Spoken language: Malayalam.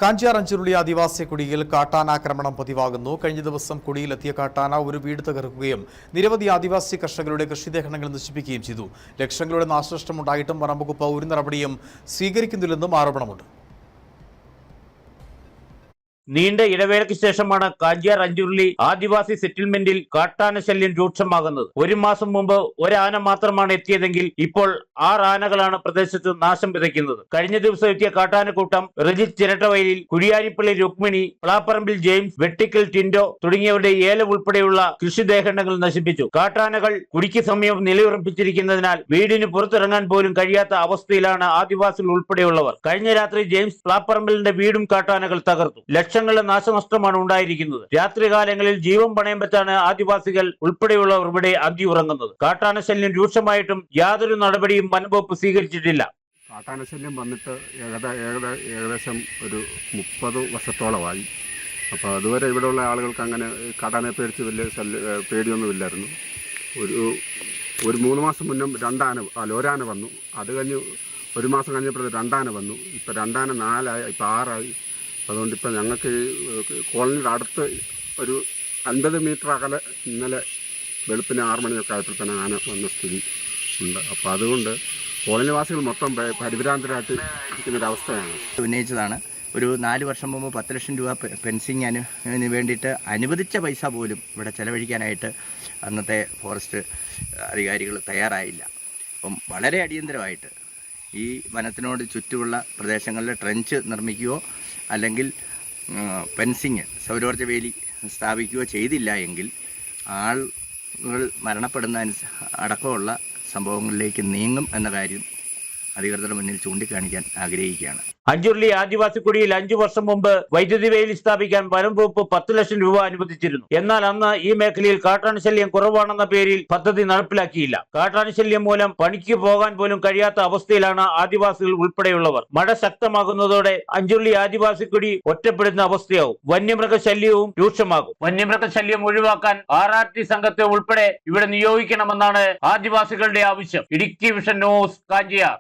കാഞ്ചിയാർ അഞ്ചുരുളി ആദിവാസി കുടിയിൽ കാട്ടാനാക്രമണം പതിവാകുന്നു. കഴിഞ്ഞ ദിവസം കുടിയിലെത്തിയ കാട്ടാന ഒരു വീട് തകർക്കുകയും നിരവധി ആദിവാസി കർഷകരുടെ കൃഷിദേഹങ്ങൾ നശിപ്പിക്കുകയും ചെയ്തു. ലക്ഷങ്ങളുടെ നാശനഷ്ടമുണ്ടായിട്ടും വനംവകുപ്പ് ഒരു നടപടിയും സ്വീകരിക്കുന്നില്ലെന്നും ആരോപണമുണ്ട്. നീണ്ട ഇടവേളയ്ക്ക് ശേഷമാണ് കാഞ്ചിയാർ അഞ്ചുരുളി ആദിവാസി സെറ്റിൽമെന്റിൽ കാട്ടാന ശല്യം രൂക്ഷമാകുന്നത്. ഒരു മാസം മുമ്പ് ഒരാന മാത്രമാണ് എത്തിയതെങ്കിൽ ഇപ്പോൾ 6 ആനകളാണ് പ്രദേശത്ത് നാശം വിതയ്ക്കുന്നത്. കഴിഞ്ഞ ദിവസം എത്തിയ കാട്ടാനക്കൂട്ടം റജിത് ചിരട്ടവയലിൽ, കുഴിയാനിപ്പള്ളി രുക്മിണി, പ്ലാപ്പറമ്പിൽ ജെയിംസ്, വെട്ടിക്കൽ ടിൻഡോ തുടങ്ങിയവരുടെ ഏലം ഉൾപ്പെടെയുള്ള കൃഷിദേഹങ്ങൾ നശിപ്പിച്ചു. കാട്ടാനകൾ കുടിക്ക് സമയം നിലയുറപ്പിച്ചിരിക്കുന്നതിനാൽ വീടിന് പുറത്തിറങ്ങാൻ പോലും കഴിയാത്ത അവസ്ഥയിലാണ് ആദിവാസികൾ ഉൾപ്പെടെയുള്ളവർ. കഴിഞ്ഞ രാത്രി ജെയിംസ് പ്ലാപ്പറമ്പിലിന്റെ വീടും കാട്ടാനകൾ തകർത്തു. ലക്ഷങ്ങളുടെ നാശനഷ്ടമാണ് ഉണ്ടായിരിക്കുന്നത്. രാത്രികാലങ്ങളിൽ ജീവൻ പണയം വെച്ചാണ് ആദിവാസികൾ ഉൾപ്പെടെയുള്ളവർ ഇവിടെ അന്തി ഉറങ്ങുന്നത്. കാട്ടാന ശല്യം രൂക്ഷമായിട്ടും യാതൊരു നടപടിയും വനംവകുപ്പ് സ്വീകരിച്ചിട്ടില്ല. കാട്ടാനശല്യം വന്നിട്ട് ഏകദേശം ഒരു 30 വർഷത്തോളമായി. അപ്പോൾ അതുവരെ ഇവിടെയുള്ള ആളുകൾക്ക് അങ്ങനെ കാട്ടാനെ പേടിച്ച് വലിയ പേടിയൊന്നുമില്ലായിരുന്നു. ഒരു 3 മാസം മുന്നേ ഒരാന വന്നു. അത് കഴിഞ്ഞ് 1 മാസം കഴിഞ്ഞപ്പോൾ 2 ആന വന്നു. ഇപ്പോൾ 2 ആന 4 ആയി, ഇപ്പോൾ 6 ആയി. അതുകൊണ്ട് ഇപ്പോൾ ഞങ്ങൾക്ക് കോളനിയുടെ അടുത്ത് ഒരു 50 മീറ്റർ അകലെ ഇന്നലെ വെളുപ്പിന് 6 മണിയൊക്കെ ആയപ്പോൾ തന്നെ ആന വന്ന സ്ഥിതി ഉണ്ട്. അപ്പോൾ അതുകൊണ്ട് കോളനിവാസികൾ മൊത്തം പരിഭ്രാന്തരായിട്ട് ഇരിക്കുന്നൊരവസ്ഥയാണ് ഉന്നയിച്ചതാണ്. ഒരു 4 വർഷം മുമ്പ് 10 ലക്ഷം രൂപ ഫെൻസിങ്ങിന് വേണ്ടിയിട്ട് അനുവദിച്ച പൈസ പോലും ഇവിടെ ചെലവഴിക്കാനായിട്ട് അന്നത്തെ ഫോറസ്റ്റ് അധികാരികൾ തയ്യാറായില്ല. അപ്പം വളരെ അടിയന്തരമായിട്ട് ഈ വനത്തിനോട് ചുറ്റുമുള്ള പ്രദേശങ്ങളിൽ ട്രെഞ്ച് നിർമ്മിക്കുകയോ അല്ലെങ്കിൽ ഫെൻസിങ് സൗരോർജ്ജ വേലി സ്ഥാപിക്കുകയോ ചെയ്തില്ല എങ്കിൽ ആളുകൾ മരണപ്പെടുന്ന അടക്കമുള്ള സംഭവങ്ങളിലേക്ക് നീങ്ങും എന്ന കാര്യം അധികൃതരുടെ മുന്നിൽ ചൂണ്ടിക്കാണിക്കാൻ ആഗ്രഹിക്കുകയാണ്. അഞ്ചുരുളി ആദിവാസി കുടിയിൽ 5 വർഷം മുമ്പ് വൈദ്യുതി വേലി സ്ഥാപിക്കാൻ വനംവകുപ്പ് 10 ലക്ഷം രൂപ അനുവദിച്ചിരുന്നു. എന്നാൽ അന്ന് ഈ മേഖലയിൽ കാട്ടാനശല്യം കുറവാണെന്ന പേരിൽ പദ്ധതി നടപ്പിലാക്കിയില്ല. കാട്ടാനശല്യം മൂലം പണിക്ക് പോകാൻ പോലും കഴിയാത്ത അവസ്ഥയിലാണ് ആദിവാസികൾ ഉൾപ്പെടെയുള്ളവർ. മഴ ശക്തമാകുന്നതോടെ അഞ്ചുരുളി ആദിവാസി കുടി ഒറ്റപ്പെടുന്ന അവസ്ഥയാവും. വന്യമൃഗശല്യവും രൂക്ഷമാകും. വന്യമൃഗശല്യം ഒഴിവാക്കാൻ RRT സംഘത്തെ ഉൾപ്പെടെ ഇവിടെ നിയോഗിക്കണമെന്നാണ് ആദിവാസികളുടെ ആവശ്യം. Idukki vision news, Kanchiyar.